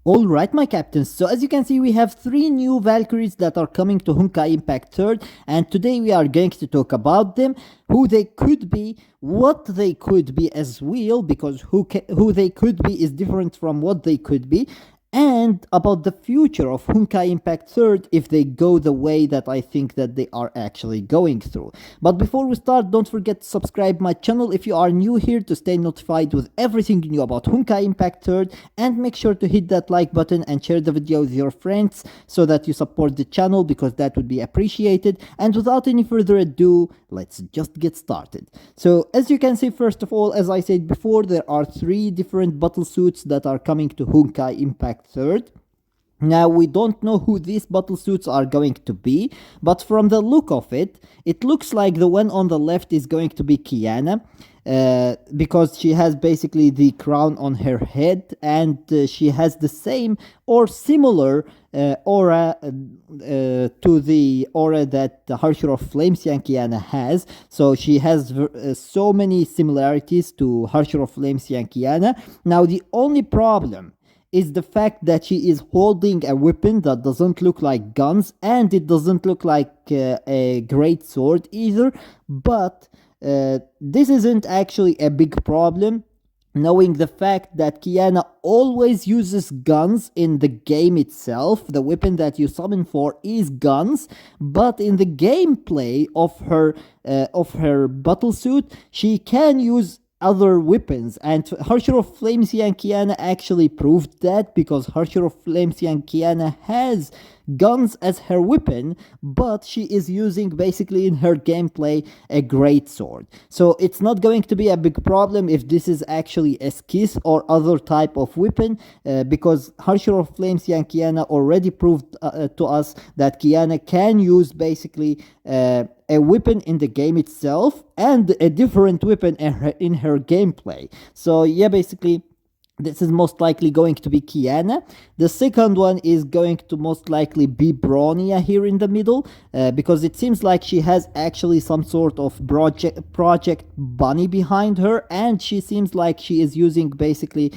Alright, my captains, so as you can see, we have 3 new Valkyries that are coming to Honkai Impact 3rd, and today we are going to talk about them, who they could be, what they could be as well, because who they could be is different from what they could be, and about the future of Honkai Impact 3rd if they go the way that I think that they are actually going through. But before we start, don't forget to subscribe my channel if you are new here to stay notified with everything new about Honkai Impact 3rd, and make sure to hit that like button and share the video with your friends so that you support the channel, because that would be appreciated. And without any further ado, let's just get started. So as you can see, first of all, as I said before, there are 3 different Battlesuits that are coming to Honkai Impact 3rd. Now, we don't know who these Battlesuits are going to be, but from the look of it, it looks like the one on the left is going to be Kiana, because she has basically the crown on her head, and she has the same or similar aura to the aura that the Herrscher of flamescion Kiana has. So she has so many similarities to Herrscher of flamescion Kiana. Now, the only problem is the fact that she is holding a weapon that doesn't look like guns, and it doesn't look like a great sword either. But this isn't actually a big problem, knowing the fact that Kiana always uses guns in the game itself. The weapon that you summon for is guns, but in the gameplay of her battlesuit, she can use other weapons, and Herrscher of flamescion Kiana actually proved that, because Herrscher of flamescion Kiana has guns as her weapon, but she is using basically in her gameplay a great sword. So it's not going to be a big problem if this is actually a skith or other type of weapon, because Herrscher of flamescion Kiana already proved to us that Kiana can use basically a weapon in the game itself and a different weapon in her gameplay. So yeah, basically this is most likely going to be Kiana. The second one is going to most likely be Bronya here in the middle, because it seems like she has actually some sort of project bunny behind her, and she seems like she is using basically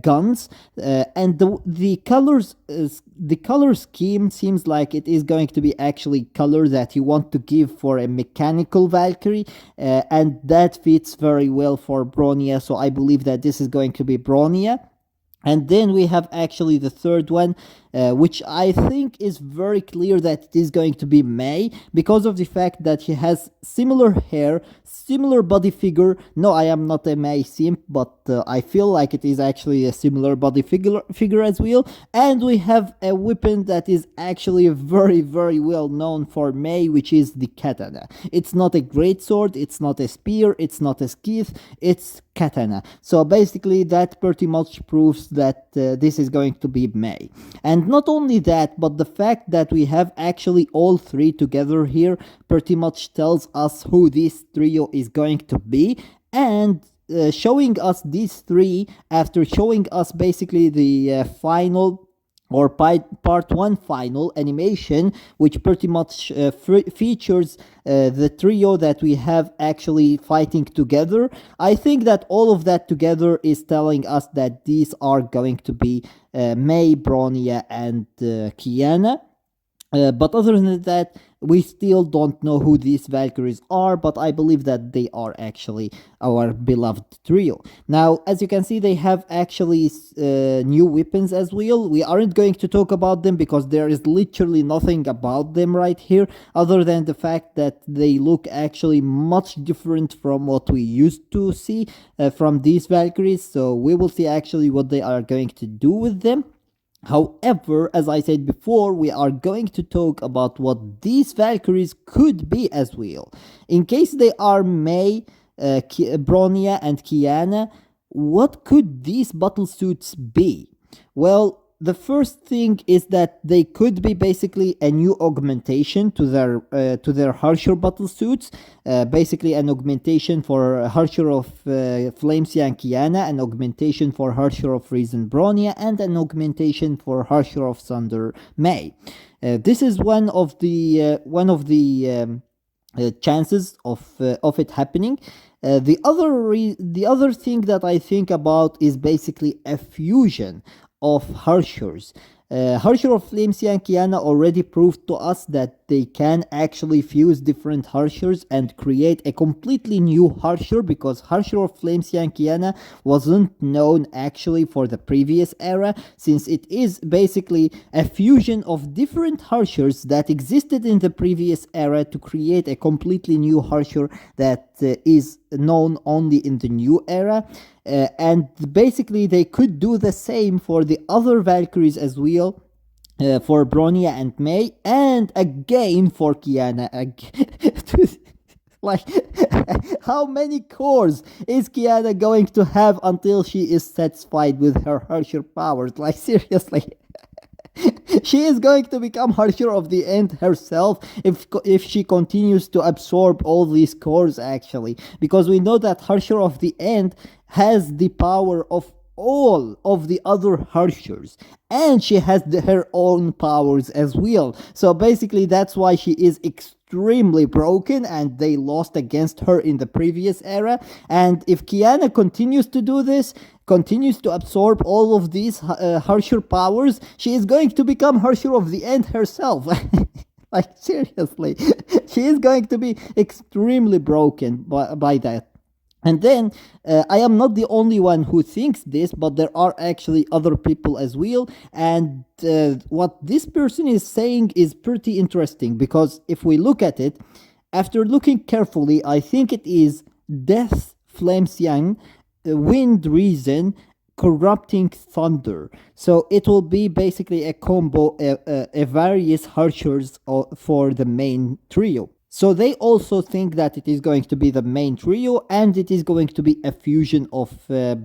guns, and the color scheme seems like it is going to be actually color that you want to give for a mechanical Valkyrie, and that fits very well for Bronya, so I believe that this is going to be Bronya. And then we have actually the third one, which I think is very clear that it is going to be May, because of the fact that she has similar hair, similar body figure. No, I am not a May simp, but I feel like it is actually a similar body figure as well. And we have a weapon that is actually very, very well known for May, which is the katana. It's not a great sword, it's not a spear, it's not a skith, it's katana. So basically that pretty much proves that this is going to be May. And not only that, but the fact that we have actually all 3 together here pretty much tells us who this trio is going to be, and showing us these 3 after showing us basically the final or part 1 final animation, which pretty much features the trio that we have actually fighting together. I think that all of that together is telling us that these are going to be May, Bronya, and Kiana. But other than that, we still don't know who these Valkyries are, but I believe that they are actually our beloved trio. Now, as you can see, they have actually new weapons as well. We aren't going to talk about them because there is literally nothing about them right here, other than the fact that they look actually much different from what we used to see from these Valkyries. So we will see actually what they are going to do with them. However, as I said before, we are going to talk about what these Valkyries could be as well. In case they are May, Bronya, and Kiana, what could these battlesuits be? Well, the first thing is that they could be basically a new augmentation to their Herrscher battlesuits, basically an augmentation for Herrscher of flamescion Kiana, an augmentation for Herrscher of Reason Bronya, and an augmentation for Herrscher of Thunder May. This is one of the chances of it happening. The other thing that I think about is basically a fusion of Herrschers. Herrscher of flamescion and Kiana already proved to us that they can actually fuse different Herrschers and create a completely new Herrscher, because Herrscher of flamescion and Kiana wasn't known actually for the previous era, since it is basically a fusion of different Herrschers that existed in the previous era to create a completely new Herrscher that is known only in the new era. And basically they could do the same for the other Valkyries as well, for Bronya and May, and again for Kiana. Like, how many cores is Kiana going to have until she is satisfied with her Herrscher powers? Like, seriously. She is going to become Herrscher of the End herself if she continues to absorb all these cores, actually, because we know that Herrscher of the End has the power of all of the other Herrschers, and she has her own powers as well. So basically that's why she is extremely broken and they lost against her in the previous era. And if Kiana continues to do this, continues to absorb all of these Herrscher powers, she is going to become Herrscher of the End herself. Like, seriously, she is going to be extremely broken by that. And then, I am not the only one who thinks this, but there are actually other people as well. And what this person is saying is pretty interesting, because if we look at it, after looking carefully, I think it is Death, flamescion, Wind, Reason, Corrupting Thunder. So it will be basically a combo, a various Herrschers for the main trio. So they also think that it is going to be the main trio, and it is going to be a fusion of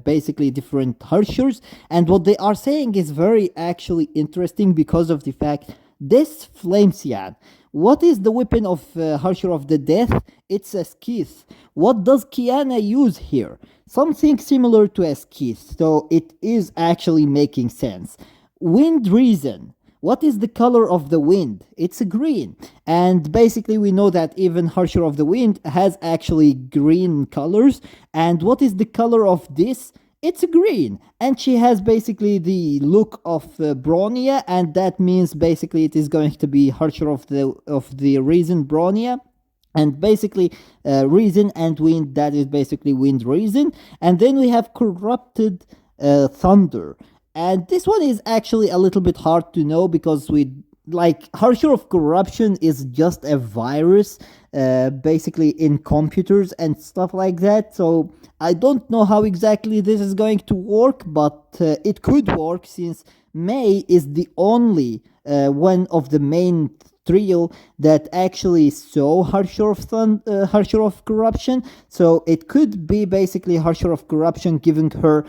basically different Herrschers. And what they are saying is very actually interesting, because of the fact this flamescion, what is the weapon of Herrscher of the Death? It's a scythe. What does Kiana use here? Something similar to a scythe, so it is actually making sense. Wind, Reason. What is the color of the wind? It's a green. And basically we know that even Herrscher of the Wind has actually green colors. And what is the color of this? It's a green. And she has basically the look of Bronya, and that means basically it is going to be Herrscher of the Reason Bronya. And basically Reason and Wind, that is basically Wind, Reason. And then we have Corrupted Thunder. And this one is actually a little bit hard to know, because Herrscher of Corruption is just a virus, basically in computers and stuff like that. So I don't know how exactly this is going to work, but it could work, since May is the only one of the main trio that actually saw Herrscher of Corruption. So it could be basically Herrscher of Corruption giving her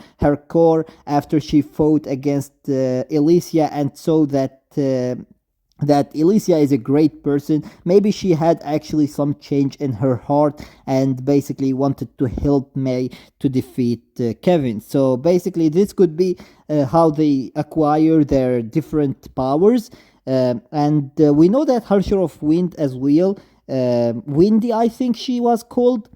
core after she fought against Elysia, and saw that Elysia is a great person. Maybe she had actually some change in her heart and basically wanted to help May to defeat Kevin. So basically this could be how they acquire their different powers. And we know that Herrscher of Wind as well, Windy I think she was called,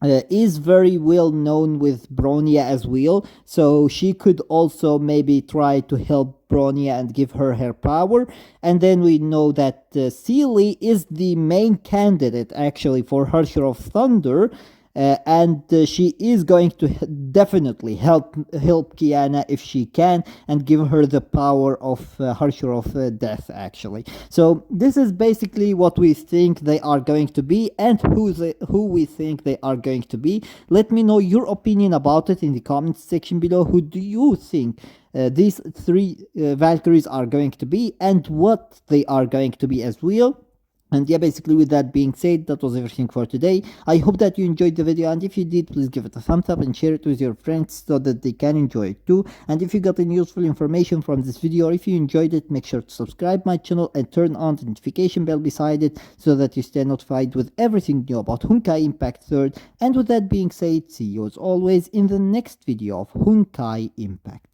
is very well known with Bronya as well, so she could also maybe try to help Bronya and give her power. And then we know that Sealy is the main candidate actually for Herrscher of Thunder, and she is going to definitely help Kiana if she can, and give her the power of Herrscher of Death actually. So this is basically what we think they are going to be, and who we think they are going to be. Let me know your opinion about it in the comments section below. Who do you think these three Valkyries are going to be, and what they are going to be as well? And yeah, basically with that being said, that was everything for today. I hope that you enjoyed the video, and if you did, please give it a thumbs up and share it with your friends so that they can enjoy it too. And if you got any useful information from this video, or if you enjoyed it, make sure to subscribe my channel and turn on the notification bell beside it so that you stay notified with everything new about Honkai Impact 3rd. And with that being said, see you as always in the next video of Honkai Impact.